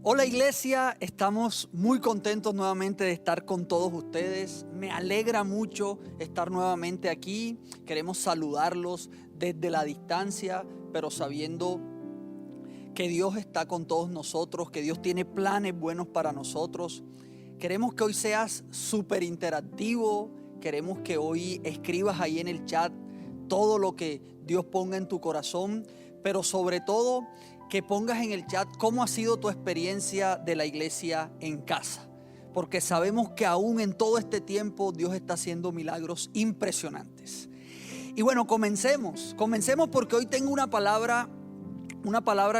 Hola iglesia, estamos muy contentos nuevamente de estar con todos ustedes. Me alegra mucho estar nuevamente aquí. Queremos saludarlos desde la distancia, pero sabiendo que Dios está con todos nosotros, que Dios tiene planes buenos para nosotros. Queremos que hoy seas súper interactivo. Queremos que hoy escribas ahí en el chat todo lo que Dios ponga en tu corazón, pero sobre todo que pongas en el chat cómo ha sido tu experiencia de la iglesia en casa. Porque sabemos que aún en todo este tiempo Dios está haciendo milagros impresionantes. Y bueno, comencemos porque hoy tengo una palabra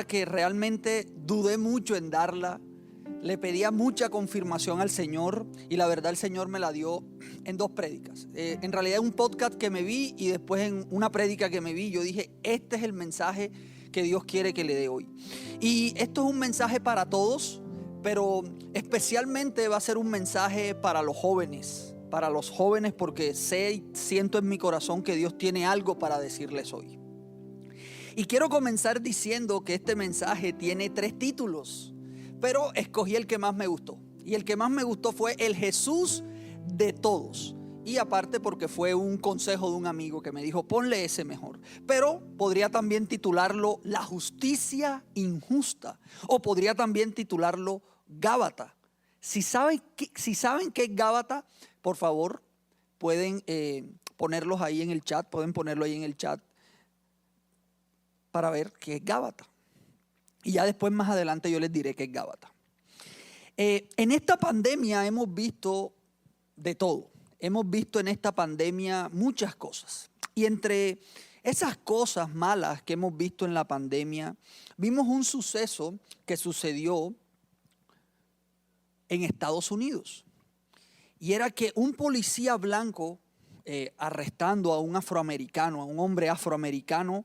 que realmente dudé mucho en darla. Le pedía mucha confirmación al Señor y la verdad el Señor me la dio en 2 prédicas. En realidad en un podcast que me vi y después en una prédica que me vi, yo dije, este es el mensaje que Dios quiere que le dé hoy. Y esto es un mensaje para todos, pero especialmente va a ser un mensaje para los jóvenes porque siento en mi corazón que Dios tiene algo para decirles hoy. Y quiero comenzar diciendo que este mensaje tiene 3 títulos, pero escogí el que más me gustó. Y el que más me gustó fue el Jesús de todos. Y aparte porque fue un consejo de un amigo que me dijo, ponle ese mejor. Pero podría también titularlo La justicia injusta. O podría también titularlo Gábata. Si saben qué es Gábata, por favor, pueden ponerlos ahí en el chat. Pueden ponerlo ahí en el chat para ver qué es Gábata. Y ya después más adelante yo les diré qué es Gábata. En esta pandemia hemos visto de todo. Hemos visto en esta pandemia muchas cosas. Y entre esas cosas malas que hemos visto en la pandemia, vimos un suceso que sucedió en Estados Unidos. Y era que un policía blanco arrestando a un afroamericano, a un hombre afroamericano,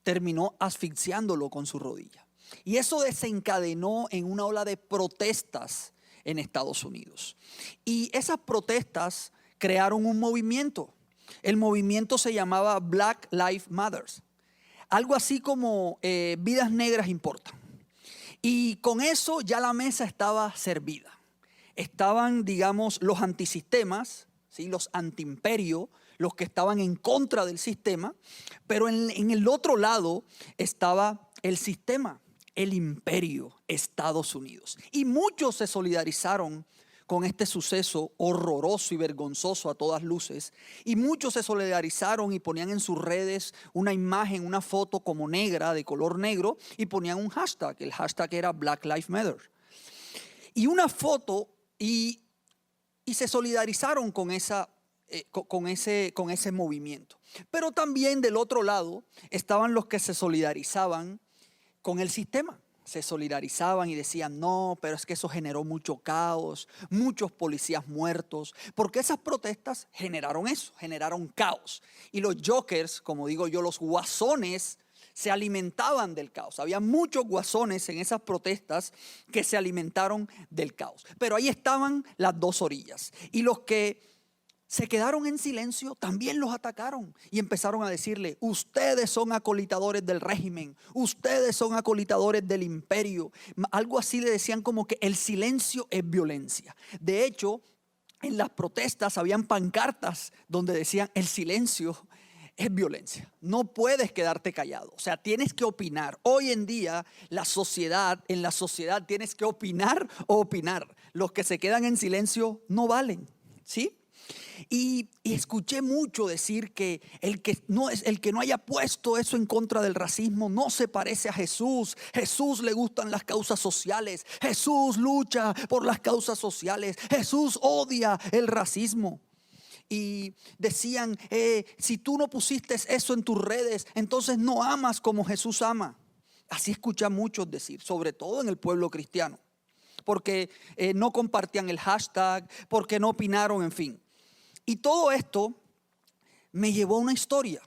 terminó asfixiándolo con su rodilla. Y eso desencadenó en una ola de protestas en Estados Unidos. Y esas protestas crearon un movimiento. El movimiento se llamaba Black Lives Matter. Algo así como vidas negras importan. Y con eso ya la mesa estaba servida. Estaban, digamos, los antisistemas, ¿sí? Los antiimperio, los que estaban en contra del sistema, pero en el otro lado estaba el sistema, el imperio, Estados Unidos. Y muchos se solidarizaron con este suceso horroroso y vergonzoso a todas luces. Y muchos se solidarizaron y ponían en sus redes una imagen, una foto como negra, de color negro, y ponían un hashtag. El hashtag era Black Lives Matter. Y una foto y se solidarizaron con ese movimiento. Pero también del otro lado estaban los que se solidarizaban con el sistema. Se solidarizaban y decían, no, pero es que eso generó mucho caos, muchos policías muertos, porque esas protestas generaron eso, generaron caos. Y los jokers, como digo yo, los guasones, se alimentaban del caos. Había muchos guasones en esas protestas que se alimentaron del caos. Pero ahí estaban las 2 orillas. Y los que se quedaron en silencio también los atacaron y empezaron a decirle, ustedes son acolitadores del régimen, ustedes son acolitadores del imperio. Algo así le decían como que el silencio es violencia. De hecho, en las protestas habían pancartas donde decían el silencio es violencia. No puedes quedarte callado. O sea, tienes que opinar. Hoy en día, en la sociedad tienes que opinar o opinar. Los que se quedan en silencio no valen, ¿sí? Y escuché mucho decir que el que no haya puesto eso en contra del racismo no se parece a Jesús. Jesús le gustan las causas sociales. Jesús lucha por las causas sociales. Jesús odia el racismo. Y decían, si tú no pusiste eso en tus redes, entonces no amas como Jesús ama. Así escuché a muchos decir, sobre todo en el pueblo cristiano. Porque no compartían el hashtag, porque no opinaron, en fin. Y todo esto me llevó a una historia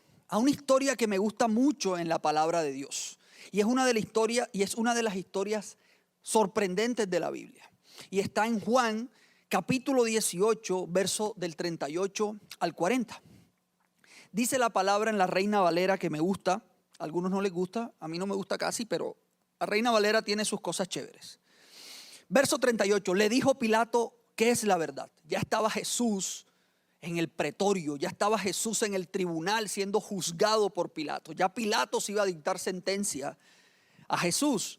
que me gusta mucho en la palabra de Dios. Y es una de las historias sorprendentes de la Biblia. Y está en Juan capítulo 18, verso del 38 al 40. Dice la palabra en la Reina Valera que me gusta. A algunos no les gusta, a mí no me gusta casi, pero la Reina Valera tiene sus cosas chéveres. Verso 38, le dijo Pilato, ¿qué es la verdad? Ya estaba Jesús en el pretorio, ya estaba Jesús en el tribunal siendo juzgado por Pilato. Ya Pilato se iba a dictar sentencia a Jesús.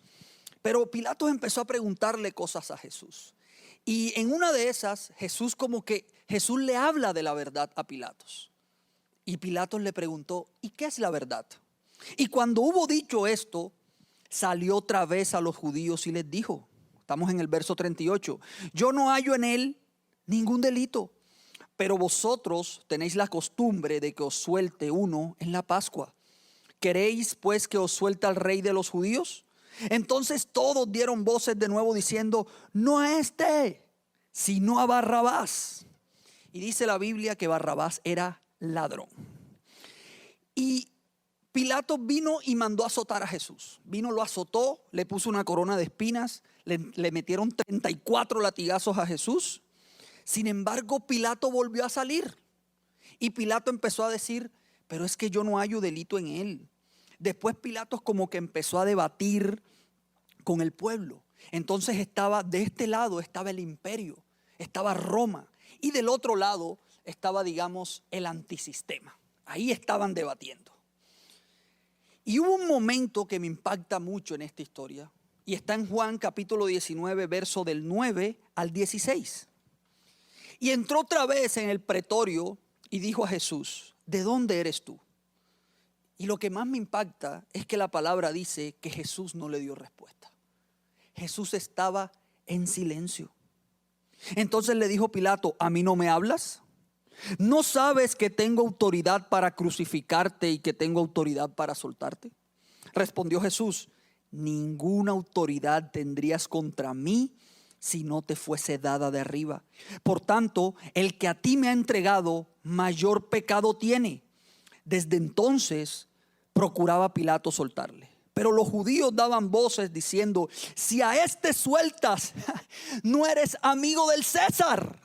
Pero Pilato empezó a preguntarle cosas a Jesús. Y en una de esas, Jesús le habla de la verdad a Pilatos. Y Pilatos le preguntó, ¿y qué es la verdad? Y cuando hubo dicho esto, salió otra vez a los judíos y les dijo, estamos en el verso 38, yo no hallo en él ningún delito, pero vosotros tenéis la costumbre de que os suelte uno en la Pascua. ¿Queréis pues que os suelte al rey de los judíos? Entonces todos dieron voces de nuevo diciendo, no a este, sino a Barrabás. Y dice la Biblia que Barrabás era ladrón. Y Pilato vino y mandó a azotar a Jesús. Vino, lo azotó, le puso una corona de espinas, le metieron 34 latigazos a Jesús. Sin embargo, Pilato volvió a salir. Y Pilato empezó a decir, pero es que yo no hallo delito en él. Después Pilato como que empezó a debatir con el pueblo. Entonces de este lado estaba el imperio, estaba Roma. Y del otro lado estaba, digamos, el antisistema. Ahí estaban debatiendo. Y hubo un momento que me impacta mucho en esta historia. Y está en Juan capítulo 19, verso del 9 al 16. Y entró otra vez en el pretorio y dijo a Jesús, ¿de dónde eres tú? Y lo que más me impacta es que la palabra dice que Jesús no le dio respuesta. Jesús estaba en silencio. Entonces le dijo Pilato, ¿a mí no me hablas? ¿No sabes que tengo autoridad para crucificarte y que tengo autoridad para soltarte? Respondió Jesús, ninguna autoridad tendrías contra mí si no te fuese dada de arriba. Por tanto, el que a ti me ha entregado, mayor pecado tiene. Desde entonces procuraba Pilato soltarle. Pero los judíos daban voces diciendo, si a este sueltas, no eres amigo del César.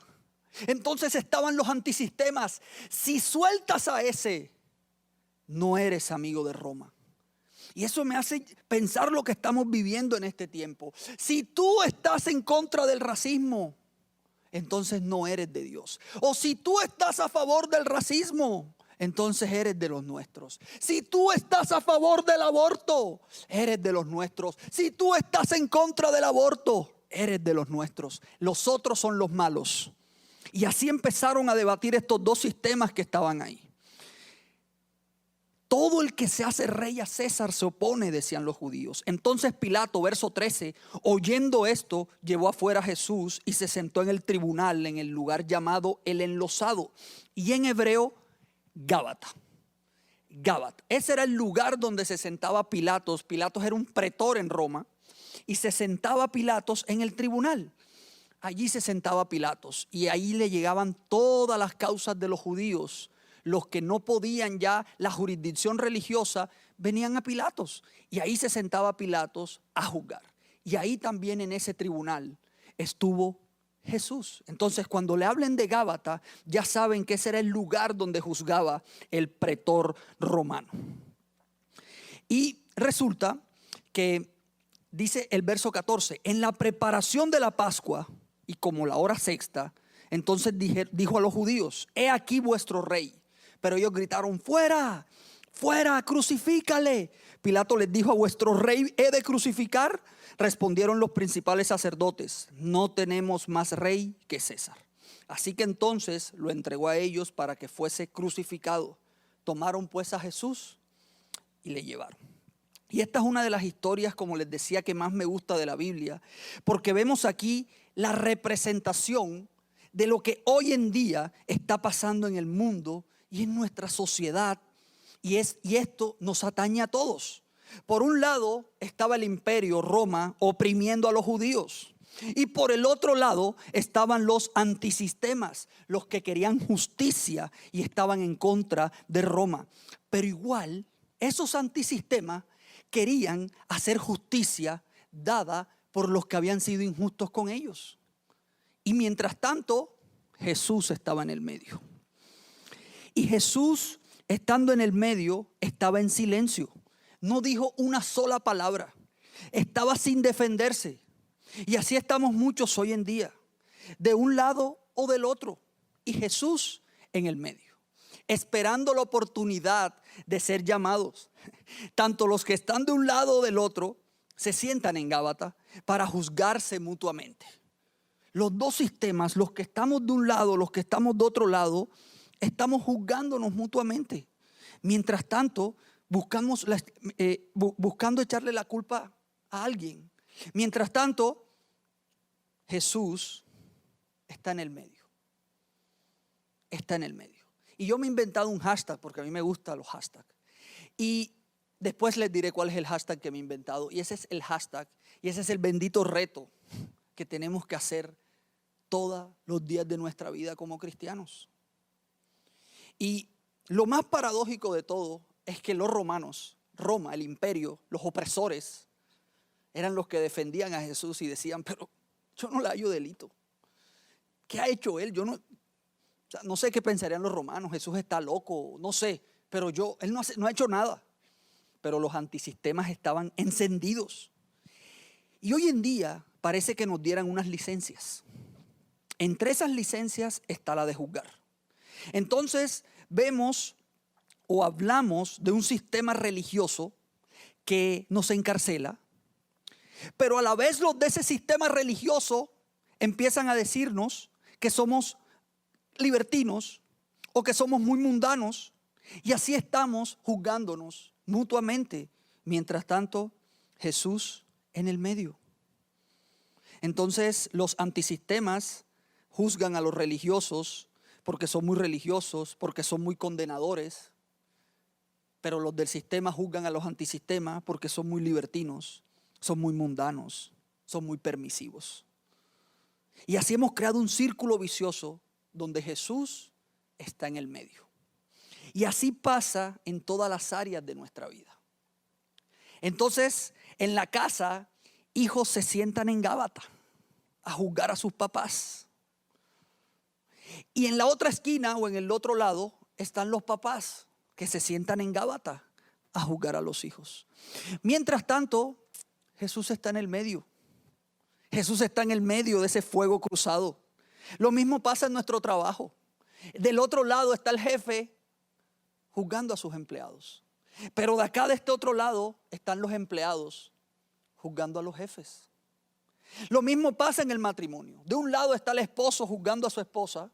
Entonces estaban los antisistemas, si sueltas a ese, no eres amigo de Roma. Y eso me hace pensar lo que estamos viviendo en este tiempo. Si tú estás en contra del racismo, entonces no eres de Dios. O si tú estás a favor del racismo, entonces eres de los nuestros. Si tú estás a favor del aborto, eres de los nuestros. Si tú estás en contra del aborto, eres de los nuestros. Los otros son los malos. Y así empezaron a debatir estos dos sistemas que estaban ahí. Todo el que se hace rey a César se opone, decían los judíos. Entonces Pilato, verso 13, oyendo esto, llevó afuera a Jesús y se sentó en el tribunal, en el lugar llamado el Enlosado, y en hebreo, Gábata. Gábata. Ese era el lugar donde se sentaba Pilatos. Pilatos era un pretor en Roma y se sentaba Pilatos en el tribunal. Allí se sentaba Pilatos y ahí le llegaban todas las causas de los judíos. Los que no podían ya la jurisdicción religiosa venían a Pilatos y ahí se sentaba Pilatos a juzgar. Y ahí también en ese tribunal estuvo Jesús. Entonces cuando le hablen de Gábata, ya saben que ese era el lugar donde juzgaba el pretor romano. Y resulta que dice el verso 14, en la preparación de la Pascua y como la hora sexta, entonces dijo a los judíos, he aquí vuestro rey. Pero ellos gritaron, fuera, fuera, crucifícale. Pilato les dijo, ¿a vuestro rey he de crucificar? Respondieron los principales sacerdotes, no tenemos más rey que César. Así que entonces lo entregó a ellos para que fuese crucificado. Tomaron pues a Jesús y le llevaron. Y esta es una de las historias, como les decía, que más me gusta de la Biblia, porque vemos aquí la representación de lo que hoy en día está pasando en el mundo y en nuestra sociedad, y esto nos atañe a todos. Por un lado estaba el imperio Roma oprimiendo a los judíos, y por el otro lado estaban los antisistemas, los que querían justicia y estaban en contra de Roma. Pero igual esos antisistemas querían hacer justicia dada por los que habían sido injustos con ellos. Y mientras tanto Jesús estaba en el medio. Y Jesús, estando en el medio, estaba en silencio. No dijo una sola palabra. Estaba sin defenderse. Y así estamos muchos hoy en día, de un lado o del otro, y Jesús en el medio, esperando la oportunidad de ser llamados. Tanto los que están de un lado o del otro se sientan en Gábata para juzgarse mutuamente. Los dos sistemas, los que estamos de un lado, los que estamos de otro lado, estamos juzgándonos mutuamente. Mientras tanto, buscando echarle la culpa a alguien. Mientras tanto, Jesús está en el medio. Está en el medio. Y yo me he inventado un hashtag, porque a mí me gustan los hashtags. Y después les diré cuál es el hashtag que me he inventado. Y ese es el hashtag, y ese es el bendito reto que tenemos que hacer todos los días de nuestra vida como cristianos. Y lo más paradójico de todo es que los romanos, Roma, el imperio, los opresores, eran los que defendían a Jesús y decían, pero yo no le hallo delito. ¿Qué ha hecho él? Yo no sé qué pensarían los romanos. Jesús está loco, no sé, pero él no ha hecho nada. Pero los antisistemas estaban encendidos. Y hoy en día parece que nos dieran unas licencias. Entre esas licencias está la de juzgar. Entonces vemos o hablamos de un sistema religioso que nos encarcela, pero a la vez los de ese sistema religioso empiezan a decirnos que somos libertinos o que somos muy mundanos, y así estamos juzgándonos mutuamente. Mientras tanto, Jesús en el medio. Entonces los antisistemas juzgan a los religiosos porque son muy religiosos, porque son muy condenadores. Pero los del sistema juzgan a los antisistemas porque son muy libertinos, son muy mundanos, son muy permisivos. Y así hemos creado un círculo vicioso donde Jesús está en el medio. Y así pasa en todas las áreas de nuestra vida. Entonces, en la casa, hijos se sientan en Gábata a juzgar a sus papás. Y en la otra esquina o en el otro lado están los papás que se sientan en Gábata a juzgar a los hijos. Mientras tanto, Jesús está en el medio. Jesús está en el medio de ese fuego cruzado. Lo mismo pasa en nuestro trabajo. Del otro lado está el jefe juzgando a sus empleados. Pero de acá, de este otro lado, están los empleados juzgando a los jefes. Lo mismo pasa en el matrimonio. De un lado está el esposo juzgando a su esposa,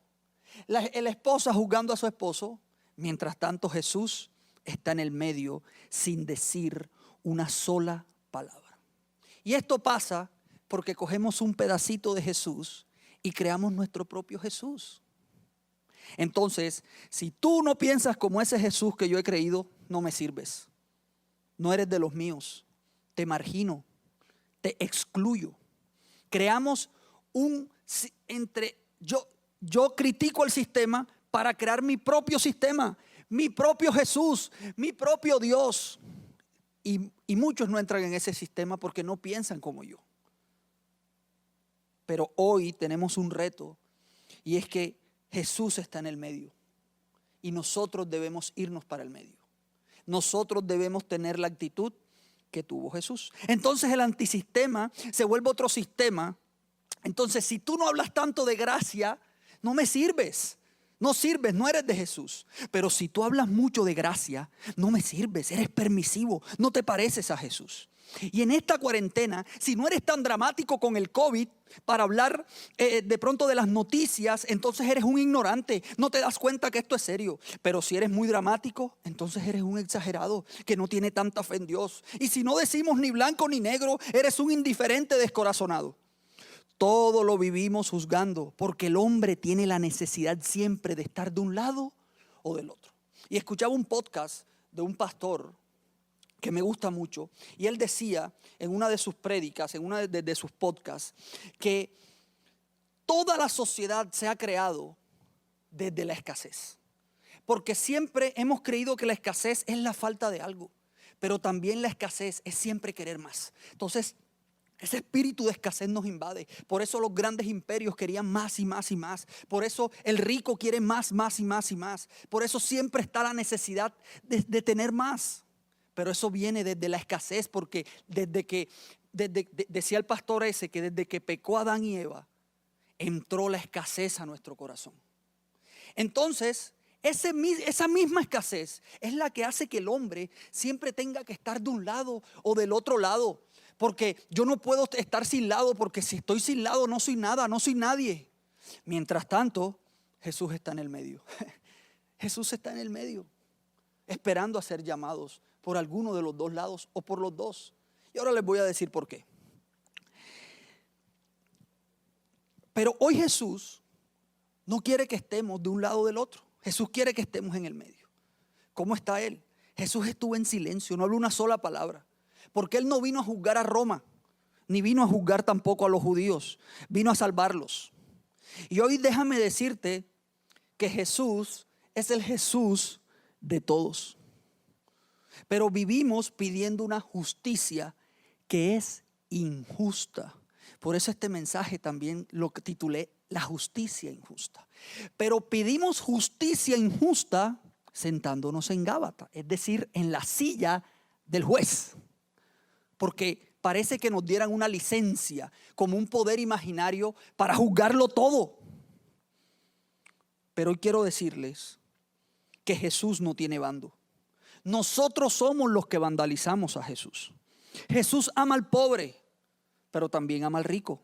la esposa juzgando a su esposo. Mientras tanto, Jesús está en el medio sin decir una sola palabra. Y esto pasa porque cogemos un pedacito de Jesús y creamos nuestro propio Jesús. Entonces, si tú no piensas como ese Jesús que yo he creído, no me sirves. No eres de los míos. Te margino, te excluyo. Creamos yo critico el sistema para crear mi propio sistema, mi propio Jesús, mi propio Dios. Y muchos no entran en ese sistema porque no piensan como yo. Pero hoy tenemos un reto, y es que Jesús está en el medio y nosotros debemos irnos para el medio. Nosotros debemos tener la actitud que tuvo Jesús. Entonces el antisistema se vuelve otro sistema. Entonces, si tú no hablas tanto de gracia, no me sirves. No sirves, no eres de Jesús. Pero si tú hablas mucho de gracia, no me sirves, eres permisivo, no te pareces a Jesús. Y en esta cuarentena, si no eres tan dramático con el COVID para hablar de pronto de las noticias, entonces eres un ignorante, no te das cuenta que esto es serio. Pero si eres muy dramático, entonces eres un exagerado que no tiene tanta fe en Dios. Y si no decimos ni blanco ni negro, eres un indiferente descorazonado. Todo lo vivimos juzgando porque el hombre tiene la necesidad siempre de estar de un lado o del otro. Y escuchaba un podcast de un pastor que me gusta mucho, y él decía en una de sus prédicas, en una de sus podcasts, que toda la sociedad se ha creado desde la escasez. Porque siempre hemos creído que la escasez es la falta de algo, pero también la escasez es siempre querer más. Entonces, ese espíritu de escasez nos invade. Por eso los grandes imperios querían más y más y más. Por eso el rico quiere más, más y más y más. Por eso siempre está la necesidad de tener más. Pero eso viene desde la escasez, porque desde que decía el pastor ese, que desde que pecó Adán y Eva, entró la escasez a nuestro corazón. Entonces, esa misma escasez es la que hace que el hombre siempre tenga que estar de un lado o del otro lado. Porque yo no puedo estar sin lado, porque si estoy sin lado no soy nada, no soy nadie. Mientras tanto, Jesús está en el medio. Jesús está en el medio, esperando a ser llamados por alguno de los dos lados o por los dos. Y ahora les voy a decir por qué. Pero hoy Jesús no quiere que estemos de un lado o del otro. Jesús quiere que estemos en el medio. ¿Cómo está Él? Jesús estuvo en silencio, no habló una sola palabra. Porque Él no vino a juzgar a Roma, ni vino a juzgar tampoco a los judíos. Vino a salvarlos. Y hoy déjame decirte que Jesús es el Jesús de todos. Pero vivimos pidiendo una justicia que es injusta. Por eso este mensaje también lo titulé La justicia injusta. Pero pedimos justicia injusta sentándonos en Gábata, es decir, en la silla del juez. Porque parece que nos dieran una licencia, como un poder imaginario para juzgarlo todo. Pero hoy quiero decirles que Jesús no tiene bando. Nosotros somos los que vandalizamos a Jesús. Jesús ama al pobre, pero también ama al rico.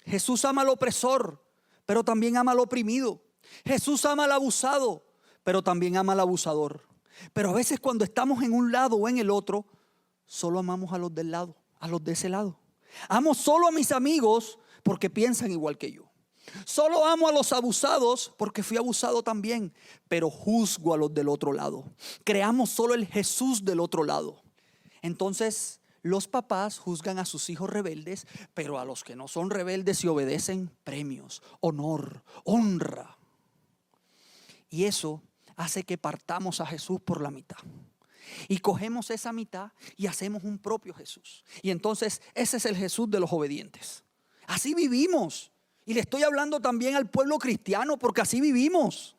Jesús ama al opresor, pero también ama al oprimido. Jesús ama al abusado, pero también ama al abusador. Pero a veces cuando estamos en un lado o en el otro, solo amamos a los del lado, a los de ese lado. Amo solo a mis amigos porque piensan igual que yo. Solo amo a los abusados porque fui abusado también, pero juzgo a los del otro lado. Creamos solo el Jesús del otro lado. Entonces, los papás juzgan a sus hijos rebeldes, pero a los que no son rebeldes y obedecen, premios, honor, honra. Y eso hace que partamos a Jesús por la mitad. Y cogemos esa mitad y hacemos un propio Jesús. Y entonces ese es el Jesús de los obedientes. Así vivimos. Y le estoy hablando también al pueblo cristiano porque así vivimos.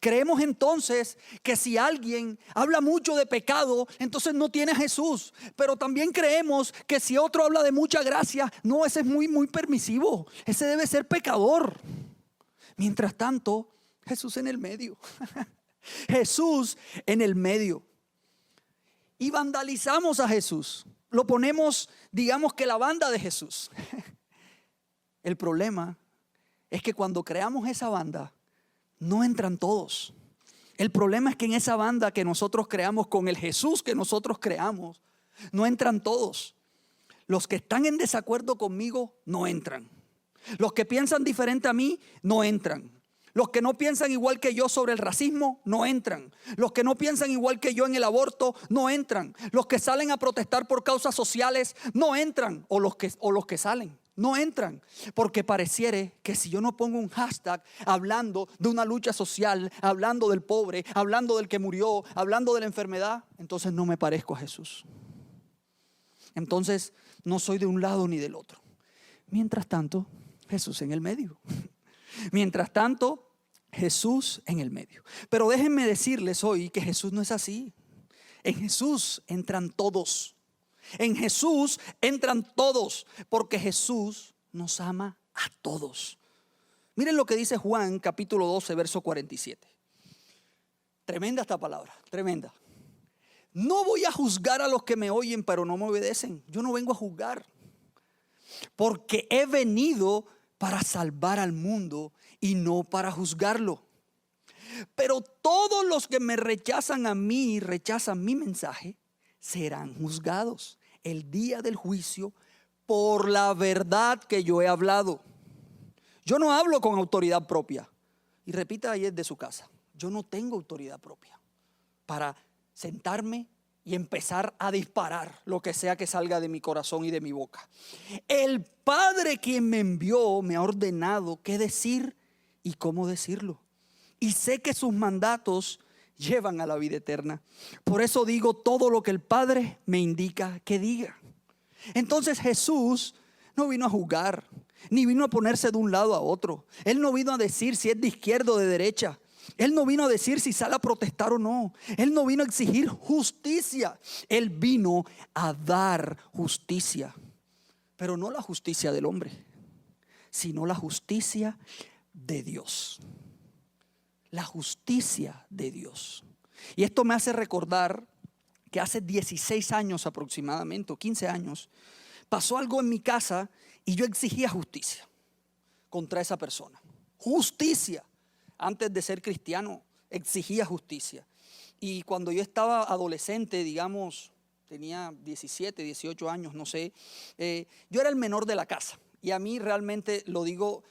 Creemos entonces que si alguien habla mucho de pecado, entonces no tiene a Jesús. Pero también creemos que si otro habla de mucha gracia, no, ese es muy permisivo. Ese debe ser pecador. Mientras tanto, Jesús en el medio. Jesús en el medio. Y vandalizamos a Jesús. Lo ponemos, digamos que la banda de Jesús. El problema es que cuando creamos esa banda, no entran todos. El problema es que en esa banda que nosotros creamos, con el Jesús que nosotros creamos, no entran todos. Los que están en desacuerdo conmigo no entran. Los que piensan diferente a mí no entran. Los que no piensan igual que yo sobre el racismo no entran. Los que no piensan igual que yo en el aborto no entran. Los que salen a protestar por causas sociales no entran. O los que salen no entran. Porque pareciere que si yo no pongo un hashtag hablando de una lucha social, hablando del pobre, hablando del que murió, hablando de la enfermedad, entonces no me parezco a Jesús. Entonces no soy de un lado ni del otro. Mientras tanto, Jesús en el medio. Mientras tanto, Jesús en el medio. Pero déjenme decirles hoy que Jesús no es así. En Jesús entran todos. En Jesús entran todos, porque Jesús nos ama a todos. Miren lo que dice Juan capítulo 12, verso 47. Tremenda esta palabra, tremenda. No voy a juzgar a los que me oyen, pero no me obedecen. Yo no vengo a juzgar, porque he venido para salvar al mundo y no para juzgarlo. Pero todos los que me rechazan a mí y rechazan mi mensaje serán juzgados el día del juicio por la verdad que yo he hablado. Yo no hablo con autoridad propia. Y repita ahí desde su casa: yo no tengo autoridad propia para sentarme y empezar a disparar lo que sea que salga de mi corazón y de mi boca. El Padre quien me envió me ha ordenado qué decir y cómo decirlo. Y sé que sus mandatos llevan a la vida eterna. Por eso digo todo lo que el Padre me indica que diga. Entonces Jesús no vino a juzgar, ni vino a ponerse de un lado a otro. Él no vino a decir si es de izquierda o de derecha. Él no vino a decir si sale a protestar o no. Él no vino a exigir justicia. Él vino a dar justicia. pero no la justicia del hombre, sino la justicia de Dios. La justicia de Dios. Y esto me hace recordar que hace 16 años aproximadamente, o 15 años, pasó algo en mi casa y yo exigía justicia contra esa persona. Justicia. Antes de ser cristiano, exigía justicia. Y cuando yo estaba adolescente, digamos, tenía 17, 18 años, no sé, yo era el menor de la casa. Y a mí realmente lo digo,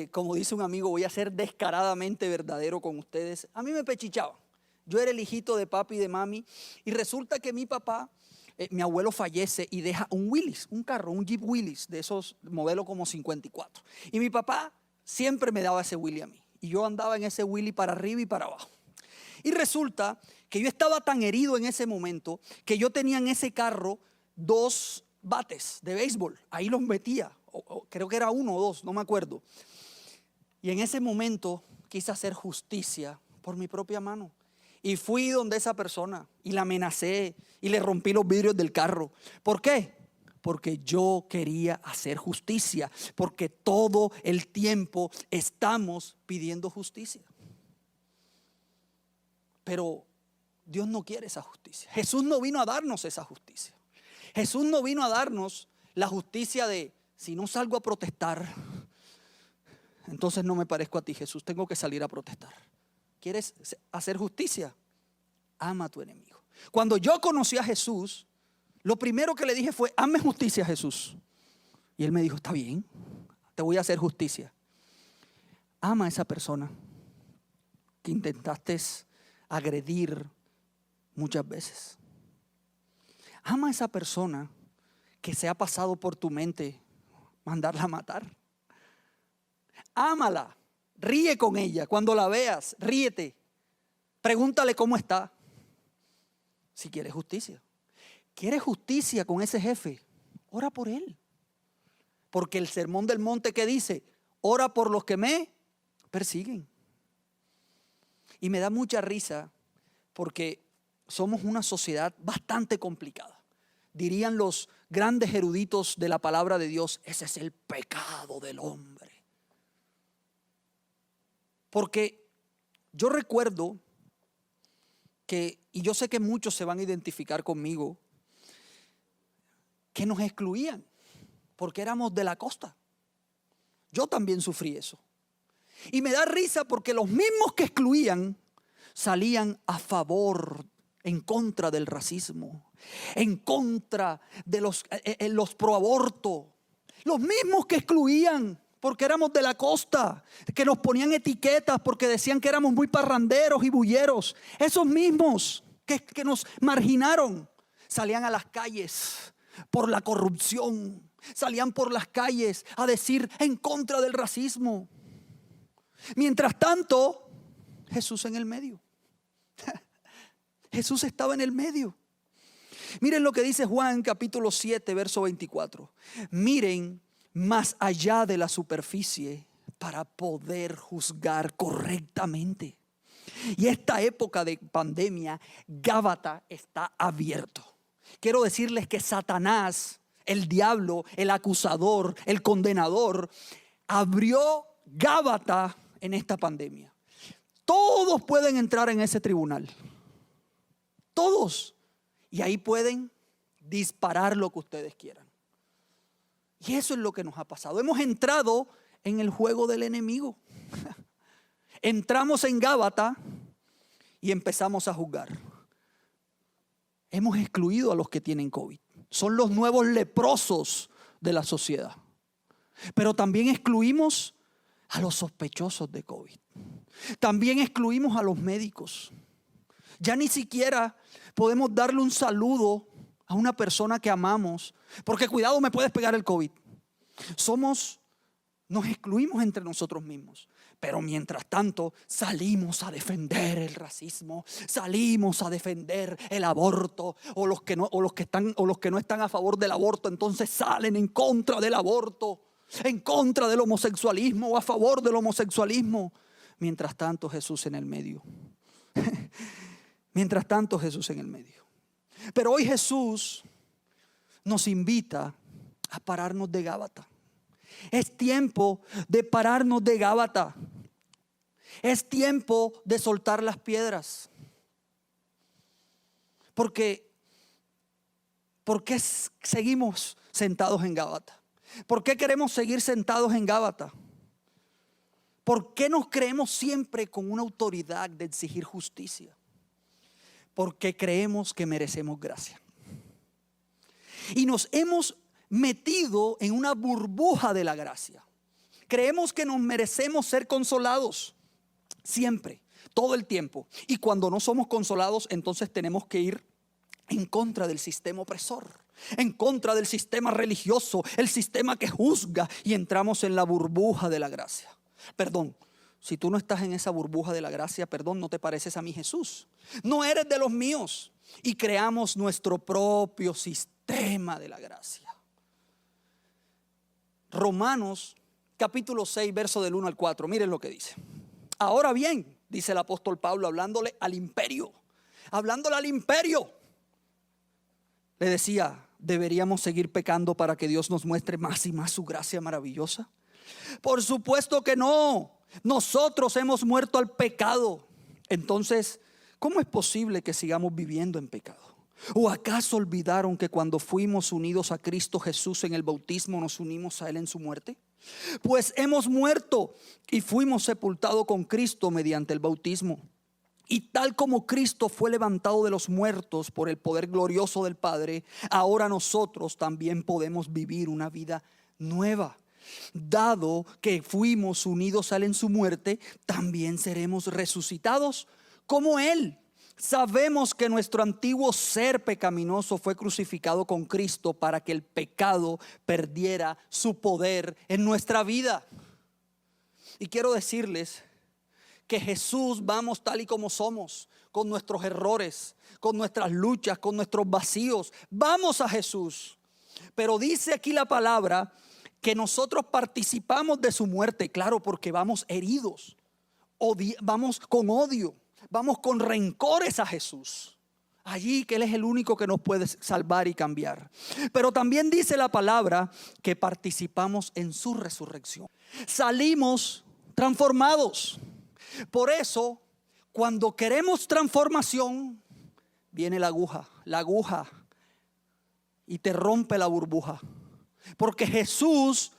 como dice un amigo, voy a ser descaradamente verdadero con ustedes. A mí me pechichaban. Yo era el hijito de papi y de mami. Y resulta que mi papá, mi abuelo fallece y deja un Willys, un carro, un Jeep Willys, de esos modelo como 54. Y mi papá siempre me daba ese Willy a mí. Y yo andaba en ese Willy para arriba y para abajo. Y resulta que yo estaba tan herido en ese momento que yo tenía en ese carro 2 bates de béisbol. Ahí los metía. Creo que era 1 o 2, no me acuerdo. Y en ese momento quise hacer justicia por mi propia mano. Y fui donde esa persona y la amenacé y le rompí los vidrios del carro. ¿Por qué? Porque yo quería hacer justicia. Porque todo el tiempo estamos pidiendo justicia. Pero Dios no quiere esa justicia. Jesús no vino a darnos esa justicia. Jesús no vino a darnos la justicia de si no salgo a protestar, entonces no me parezco a ti, Jesús, tengo que salir a protestar. ¿Quieres hacer justicia? Ama a tu enemigo. Cuando yo conocí a Jesús, lo primero que le dije fue, hazme justicia, Jesús. Y él me dijo, está bien, te voy a hacer justicia. Ama a esa persona que intentaste agredir muchas veces. Ama a esa persona que se ha pasado por tu mente mandarla a matar. Ámala, ríe con ella. Cuando la veas, ríete. Pregúntale cómo está. Si quieres justicia. ¿Quieres justicia con ese jefe? Ora por él. Porque el sermón del monte que dice, ora por los que me persiguen. Y me da mucha risa porque somos una sociedad bastante complicada. Dirían los grandes eruditos de la palabra de Dios, ese es el pecado del hombre. Porque yo recuerdo que, y yo sé que muchos se van a identificar conmigo, que nos excluían porque éramos de la costa. Yo también sufrí eso. Y me da risa porque los mismos que excluían salían a favor, en contra del racismo, en contra de los pro aborto. Los mismos que excluían porque éramos de la costa, que nos ponían etiquetas porque decían que éramos muy parranderos y bulleros. Esos mismos que nos marginaron salían a las calles por la corrupción. Salían por las calles a decir en contra del racismo. Mientras tanto, Jesús en el medio. Jesús estaba en el medio. Miren lo que dice Juan capítulo 7, verso 24. Miren más allá de la superficie para poder juzgar correctamente. Y esta época de pandemia, Gábata está abierto. Quiero decirles que Satanás, el diablo, el acusador, el condenador, abrió Gábata en esta pandemia. Todos pueden entrar en ese tribunal. Todos. Y ahí pueden disparar lo que ustedes quieran. Y eso es lo que nos ha pasado. Hemos entrado en el juego del enemigo. Entramos en Gábata y empezamos a juzgar. Hemos excluido a los que tienen COVID. Son los nuevos leprosos de la sociedad. Pero también excluimos a los sospechosos de COVID. También excluimos a los médicos. Ya ni siquiera podemos darle un saludo a una persona que amamos, porque cuidado, me puedes pegar el COVID. Nos excluimos entre nosotros mismos. Pero mientras tanto salimos a defender el racismo, salimos a defender el aborto, o los que no están a favor del aborto, entonces salen en contra del aborto, en contra del homosexualismo o a favor del homosexualismo. Mientras tanto, Jesús en el medio. Mientras tanto, Jesús en el medio. Pero hoy Jesús nos invita a pararnos de Gábata. Es tiempo de pararnos de Gábata. Es tiempo de soltar las piedras. ¿Por qué seguimos sentados en Gábata? ¿Por qué queremos seguir sentados en Gábata? ¿Por qué nos creemos siempre con una autoridad de exigir justicia? Porque creemos que merecemos gracia. Y nos hemos metido en una burbuja de la gracia. Creemos que nos merecemos ser consolados siempre, todo el tiempo. Y cuando no somos consolados, entonces tenemos que ir en contra del sistema opresor, en contra del sistema religioso, el sistema que juzga, y entramos en la burbuja de la gracia. Perdón, si tú no estás en esa burbuja de la gracia, perdón, no te pareces a mi Jesús. No eres de los míos. Y creamos nuestro propio sistema de la gracia. Romanos capítulo 6, verso del 1 al 4. Miren lo que dice. Ahora bien, dice el apóstol Pablo, hablándole al imperio. Le decía, ¿deberíamos seguir pecando para que Dios nos muestre más y más su gracia maravillosa? Por supuesto que no. Nosotros hemos muerto al pecado. Entonces, ¿cómo es posible que sigamos viviendo en pecado? ¿O acaso olvidaron que cuando fuimos unidos a Cristo Jesús en el bautismo nos unimos a Él en su muerte? Pues hemos muerto y fuimos sepultados con Cristo mediante el bautismo. Y tal como Cristo fue levantado de los muertos por el poder glorioso del Padre, ahora nosotros también podemos vivir una vida nueva. Dado que fuimos unidos a Él en su muerte, también seremos resucitados como Él. Sabemos que nuestro antiguo ser pecaminoso fue crucificado con Cristo para que el pecado perdiera su poder en nuestra vida. Y quiero decirles que Jesús, vamos tal y como somos, con nuestros errores, con nuestras luchas, con nuestros vacíos. Vamos a Jesús. Pero dice aquí la palabra que nosotros participamos de su muerte, claro, porque vamos heridos, vamos con odio, vamos con rencores a Jesús. Allí que Él es el único que nos puede salvar y cambiar. Pero también dice la palabra que participamos en su resurrección. Salimos transformados. Por eso, cuando queremos transformación, viene la aguja y te rompe la burbuja. Porque Jesús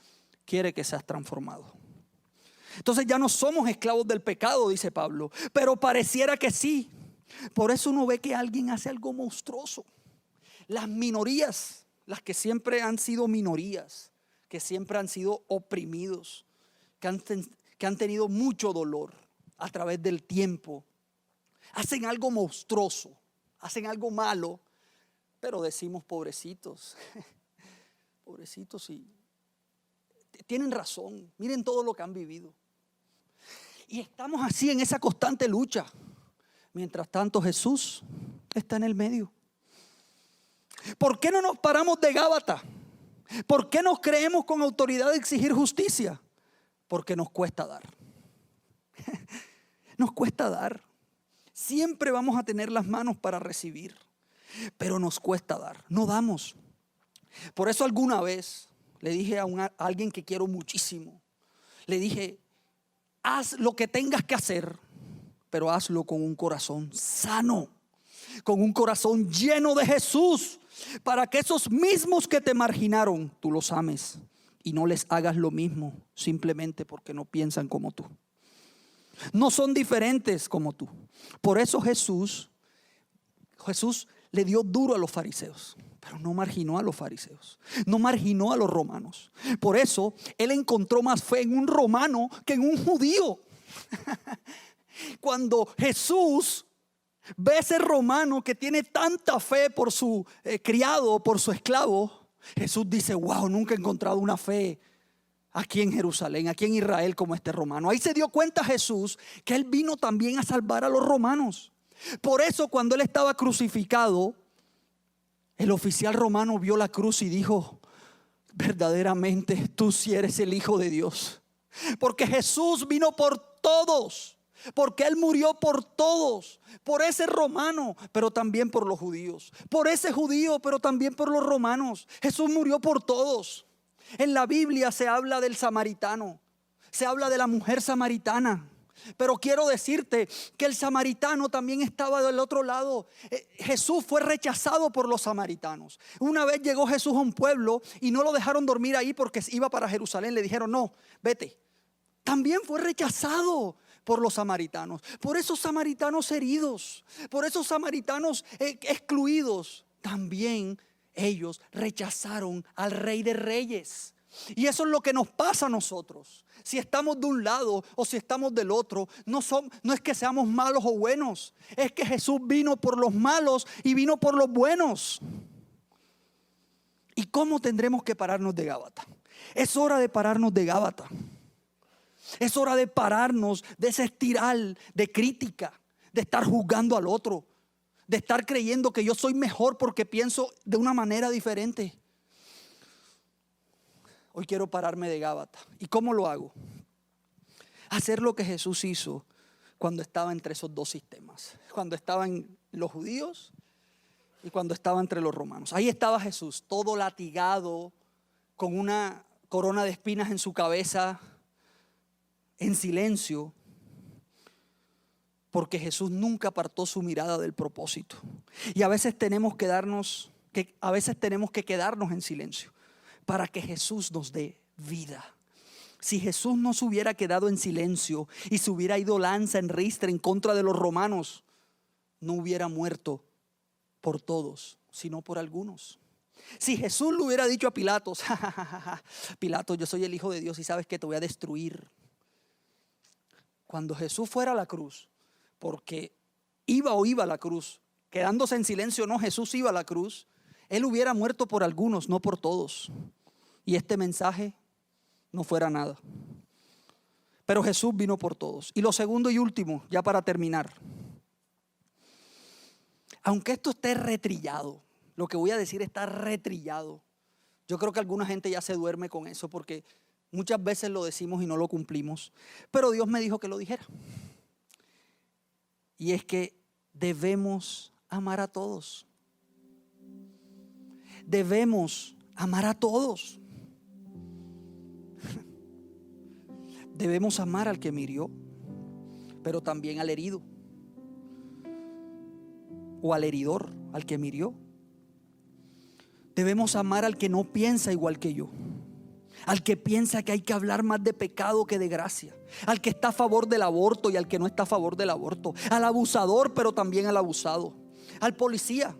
quiere que seas transformado. Entonces ya no somos esclavos del pecado, dice Pablo, pero pareciera que sí. Por eso uno ve que alguien hace algo monstruoso. Las minorías, las que siempre han sido minorías, que siempre han sido oprimidos, que han tenido mucho dolor a través del tiempo, hacen algo monstruoso, hacen algo malo, pero decimos pobrecitos. Pobrecitos, y tienen razón. Miren todo lo que han vivido. Y estamos así en esa constante lucha. Mientras tanto Jesús está en el medio. ¿Por qué no nos paramos de Gábata? ¿Por qué nos creemos con autoridad de exigir justicia? Porque nos cuesta dar. Nos cuesta dar. Siempre vamos a tener las manos para recibir, pero nos cuesta dar. No damos. Por eso alguna vez le dije a alguien que quiero muchísimo, le dije, haz lo que tengas que hacer, pero hazlo con un corazón sano, con un corazón lleno de Jesús, para que esos mismos que te marginaron, tú los ames y no les hagas lo mismo simplemente porque no piensan como tú. No son diferentes como tú. Por eso Jesús le dio duro a los fariseos, pero no marginó a los fariseos, no marginó a los romanos. Por eso Él encontró más fe en un romano que en un judío. Cuando Jesús ve a ese romano que tiene tanta fe por su criado, por su esclavo, Jesús dice, wow, nunca he encontrado una fe aquí en Jerusalén, aquí en Israel como este romano. Ahí se dio cuenta Jesús que Él vino también a salvar a los romanos. Por eso cuando Él estaba crucificado, el oficial romano vio la cruz y dijo, verdaderamente tú sí eres el Hijo de Dios. Porque Jesús vino por todos, Porque Él murió por todos, por ese romano, pero también por los judíos, por ese judío, pero también por los romanos. Jesús murió por todos. En la Biblia se habla del samaritano, se habla de la mujer samaritana. Pero quiero decirte que el samaritano también estaba del otro lado. Jesús fue rechazado por los samaritanos. Una vez llegó Jesús a un pueblo y no lo dejaron dormir ahí porque iba para Jerusalén. Le dijeron, no, vete. También fue rechazado por los samaritanos, por esos samaritanos heridos, por esos samaritanos excluidos. También ellos rechazaron al Rey de Reyes. Y eso es lo que nos pasa a nosotros. Si estamos de un lado o si estamos del otro, no es que seamos malos o buenos. Es que Jesús vino por los malos y vino por los buenos. ¿Y cómo tendremos que pararnos de Gábata? Es hora de pararnos de Gábata. Es hora de pararnos de ese espiral de crítica, de estar juzgando al otro, de estar creyendo que yo soy mejor porque pienso de una manera diferente. Hoy quiero pararme de Gábata. ¿Y cómo lo hago? Hacer lo que Jesús hizo cuando estaba entre esos dos sistemas. Cuando estaban los judíos y cuando estaba entre los romanos. Ahí estaba Jesús, todo latigado, con una corona de espinas en su cabeza, en silencio. Porque Jesús nunca apartó su mirada del propósito. Y a veces tenemos que quedarnos en silencio para que Jesús nos dé vida. Si Jesús no se hubiera quedado en silencio y se hubiera ido lanza en ristre en contra de los romanos, no hubiera muerto por todos, sino por algunos. Si Jesús le hubiera dicho a Pilatos, Pilatos, yo soy el Hijo de Dios y sabes que te voy a destruir. Cuando Jesús fuera a la cruz, porque iba a la cruz, quedándose en silencio, no, Jesús iba a la cruz, Él hubiera muerto por algunos, no por todos. Y este mensaje no fuera nada. Pero Jesús vino por todos. Y lo segundo y último, ya para terminar. Aunque esto esté retrillado, lo que voy a decir está retrillado. Yo creo que alguna gente ya se duerme con eso porque muchas veces lo decimos y no lo cumplimos. Pero Dios me dijo que lo dijera. Y es que debemos amar a todos. Debemos amar a todos. Debemos amar al que me hirió, pero también al herido. O al heridor, al que me hirió. Debemos amar al que no piensa igual que yo. Al que piensa que hay que hablar más de pecado que de gracia. Al que está a favor del aborto y al que no está a favor del aborto. Al abusador, pero también al abusado. Al policía,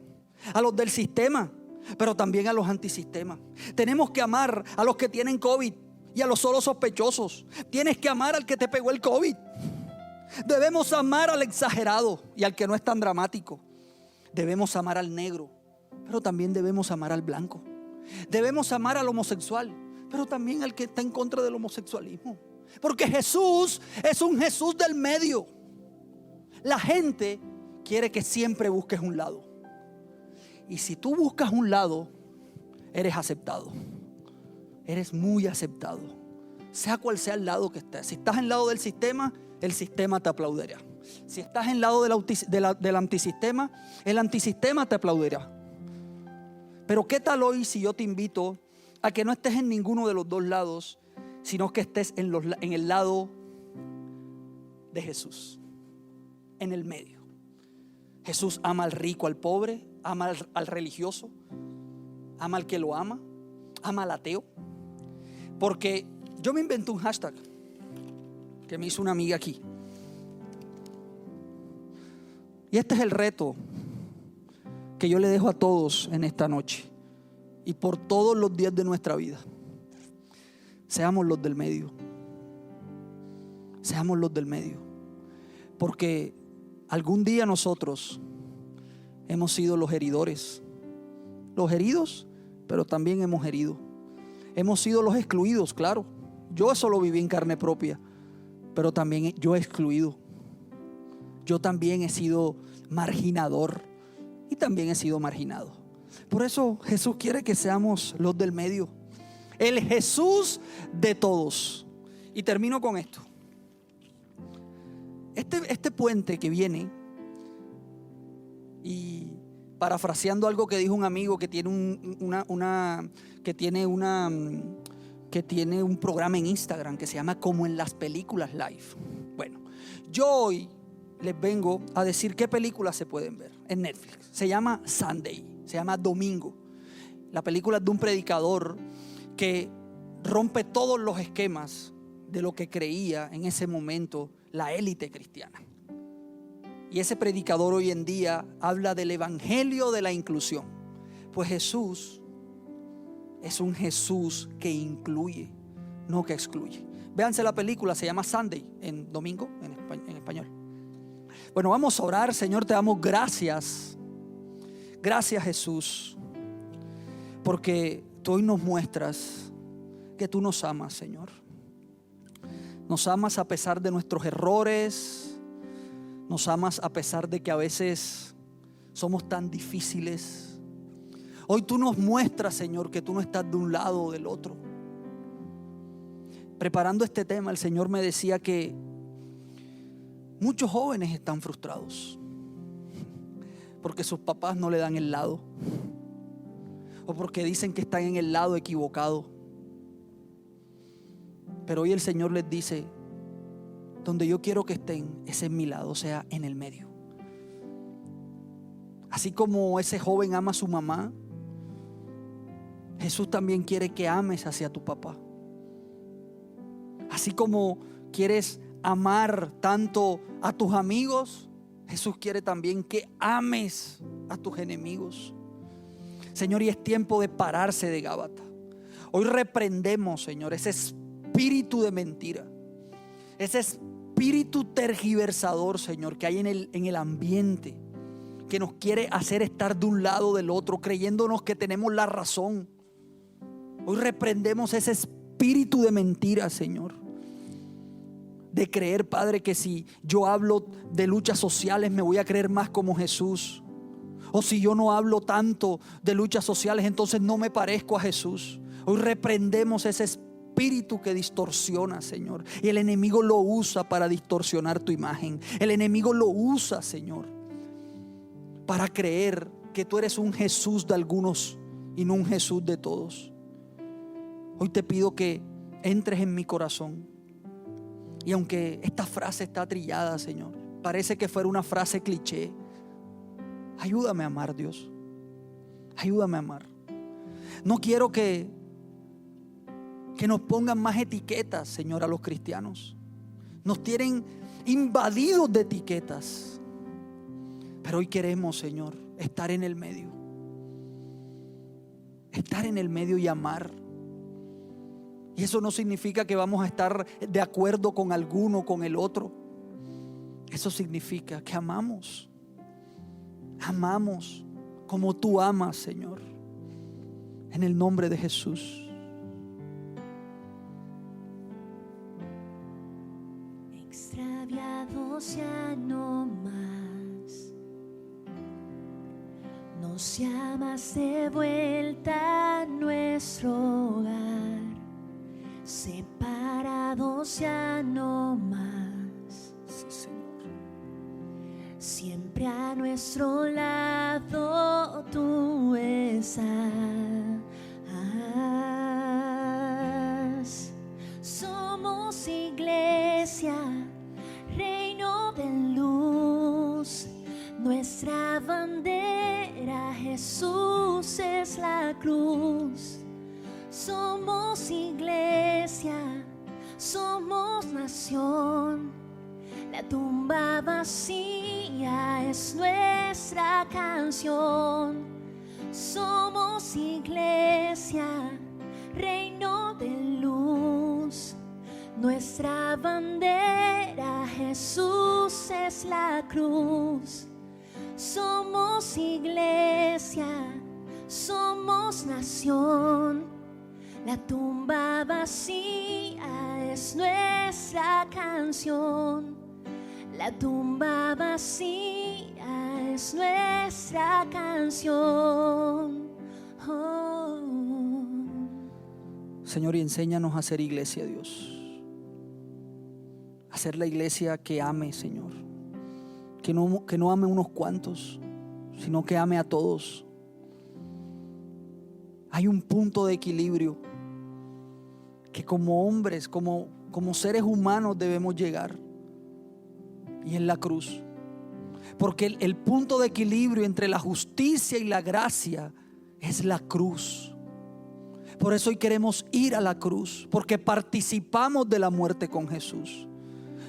a los del sistema, pero también a los antisistemas. Tenemos que amar a los que tienen COVID y a los solo sospechosos. Tienes que amar al que te pegó el COVID. Debemos amar al exagerado y al que no es tan dramático. Debemos amar al negro, pero también debemos amar al blanco. Debemos amar al homosexual, pero también al que está en contra del homosexualismo. Porque Jesús es un Jesús del medio. La gente quiere que siempre busques un lado. Y si tú buscas un lado, eres aceptado. Eres muy aceptado. Sea cual sea el lado que estés. Si estás en el lado del sistema, el sistema te aplaudirá. Si estás en el lado del antisistema, el antisistema te aplaudirá. Pero ¿qué tal hoy si yo te invito a que no estés en ninguno de los dos lados, sino que estés en el lado de Jesús, en el medio? Jesús ama al rico, al pobre, ama al religioso, ama al que lo ama al ateo. Porque yo me inventé un hashtag que me hizo una amiga aquí. Y este es el reto que yo le dejo a todos en esta noche y por todos los días de nuestra vida. Seamos los del medio. Seamos los del medio. Porque algún día nosotros hemos sido los heridores. Los heridos, pero también hemos herido. Hemos sido los excluidos, claro. Yo eso lo viví en carne propia, pero también yo he excluido. Yo también he sido marginador y también he sido marginado. Por eso Jesús quiere que seamos los del medio. El Jesús de todos. Y termino con esto. Este puente que viene, y parafraseando algo que dijo un amigo que tiene un programa en Instagram que se llama Como en las películas live. Bueno, yo hoy les vengo a decir qué películas se pueden ver en Netflix. Se llama Sunday, se llama Domingo. La película es de un predicador que rompe todos los esquemas de lo que creía en ese momento la élite cristiana. Y ese predicador hoy en día habla del evangelio de la inclusión. Pues Jesús es un Jesús que incluye, no que excluye. Véanse la película, se llama Sunday, en domingo, en español. Bueno, vamos a orar. Señor, te damos gracias. Gracias, Jesús, porque tú hoy nos muestras que tú nos amas, Señor. Nos amas a pesar de nuestros errores. Nos amas a pesar de que a veces somos tan difíciles. Hoy tú nos muestras, Señor, que tú no estás de un lado o del otro. Preparando este tema, el Señor me decía que muchos jóvenes están frustrados porque sus papás no le dan el lado, o porque dicen que están en el lado equivocado. Pero hoy el Señor les dice: donde yo quiero que estén es en mi lado, o sea, en el medio. Así como ese joven ama a su mamá, Jesús también quiere que ames hacia tu papá. Así como quieres amar tanto a tus amigos, Jesús quiere también que ames a tus enemigos. Señor, y es tiempo de pararse de Gábata. Hoy reprendemos, Señor, ese espíritu de mentira, ese espíritu tergiversador, Señor, que hay en el ambiente, que nos quiere hacer estar de un lado o del otro, creyéndonos que tenemos la razón. Hoy reprendemos ese espíritu de mentira, Señor, de creer, Padre, que si yo hablo de luchas sociales me voy a creer más como Jesús, o si yo no hablo tanto de luchas sociales entonces no me parezco a Jesús. Hoy reprendemos ese espíritu que distorsiona, Señor, y el enemigo lo usa para distorsionar tu imagen. El enemigo lo usa, Señor, para creer que tú eres un Jesús de algunos y no un Jesús de todos. Hoy te pido que entres en mi corazón. Y aunque esta frase está trillada, Señor, parece que fuera una frase cliché, ayúdame a amar, Dios. Ayúdame a amar. No quiero que nos pongan más etiquetas, Señor, a los cristianos. Nos tienen invadidos de etiquetas. Pero hoy queremos, Señor, estar en el medio. Estar en el medio y amar. Y eso no significa que vamos a estar de acuerdo con alguno o con el otro. Eso significa que amamos. Amamos como tú amas, Señor. En el nombre de Jesús. Extraviados ya no más, nos llamas de vuelta a nuestro hogar. Separados ya no más, Sí, Señor. siempre a nuestro lado tú estás. Somos iglesia, reino de luz. Nuestra bandera, Jesús, es la cruz. Somos iglesia, somos nación. La tumba vacía es nuestra canción. Somos iglesia, reino de luz. Nuestra bandera, Jesús, es la cruz. Somos iglesia, somos nación. La tumba vacía es nuestra canción. La tumba vacía es nuestra canción. Oh. Señor, y enséñanos a ser iglesia, Dios. hacer la iglesia que ame, Señor. Que no ame unos cuantos, sino que ame a todos. Hay un punto de equilibrio que como hombres, como seres humanos debemos llegar. Y es la cruz. Porque el punto de equilibrio entre la justicia y la gracia es la cruz. Por eso hoy queremos ir a la cruz, porque participamos de la muerte con Jesús.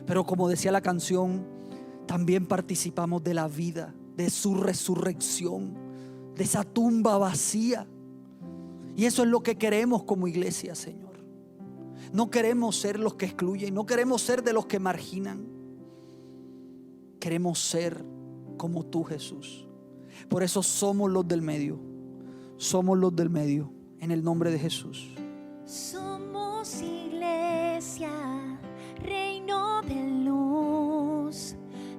Pero como decía la canción, también participamos de la vida, de su resurrección, de esa tumba vacía. Y eso es lo que queremos como iglesia, Señor. No queremos ser los que excluyen, no queremos ser de los que marginan. Queremos ser como tú, Jesús. Por eso somos los del medio. Somos los del medio, en el nombre de Jesús. Somos iglesia, reino de luz.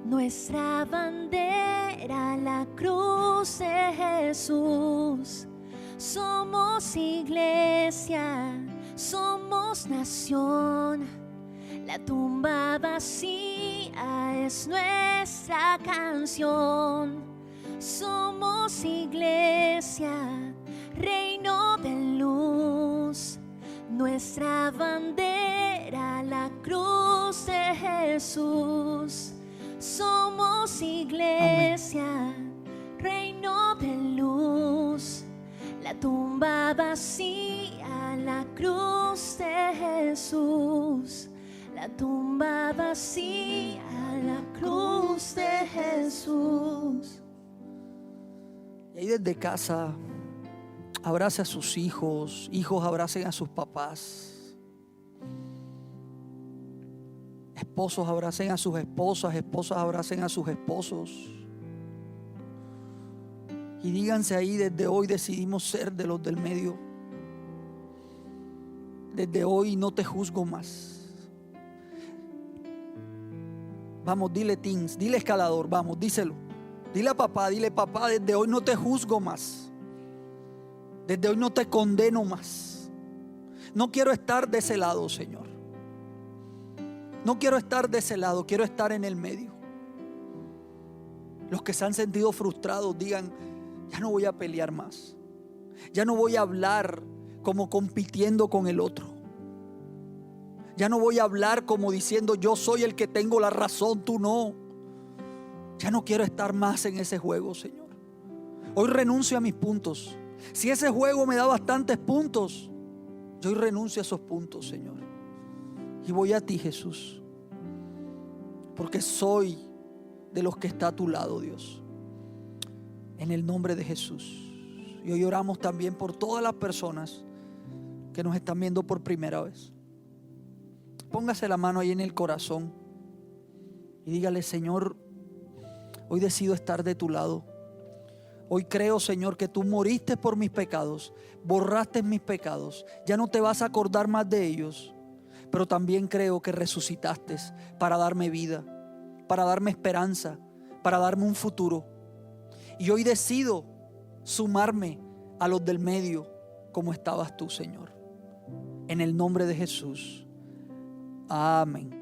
Nuestra bandera, la cruz de Jesús. Somos iglesia, somos nación. La tumba vacía es nuestra canción. Somos iglesia, reino de luz. Nuestra bandera, la cruz de Jesús. Somos iglesia, reino de luz. La tumba vacía, la cruz de Jesús. La tumba vacía, la cruz de Jesús. Y ahí desde casa, abrace a sus hijos, hijos abracen a sus papás, esposos abracen a sus esposas, esposas abracen a sus esposos. Y díganse ahí: desde hoy decidimos ser de los del medio. Desde hoy no te juzgo más. Vamos, dile teens, dile escalador, vamos, díselo. Dile a papá, dile: papá, desde hoy no te juzgo más. Desde hoy no te condeno más. No quiero estar de ese lado, Señor. No quiero estar de ese lado, quiero estar en el medio. Los que se han sentido frustrados digan: ya no voy a pelear más. Ya no voy a hablar como compitiendo con el otro. Ya no voy a hablar como diciendo: yo soy el que tengo la razón, tú no. Ya no quiero estar más en ese juego, Señor. Hoy renuncio a mis puntos. Si ese juego me da bastantes puntos, yo hoy renuncio a esos puntos, Señor. Y voy a ti, Jesús. Porque soy de los que está a tu lado, Dios. En el nombre de Jesús. Y hoy oramos también por todas las personas que nos están viendo por primera vez. Póngase la mano ahí en el corazón y dígale: Señor, hoy decido estar de tu lado. Hoy creo, Señor, que tú moriste por mis pecados, borraste mis pecados, ya no te vas a acordar más de ellos. Pero también creo que resucitaste para darme vida, para darme esperanza, para darme un futuro. Y hoy decido sumarme a los del medio como estabas tú, Señor. En el nombre de Jesús. Amén.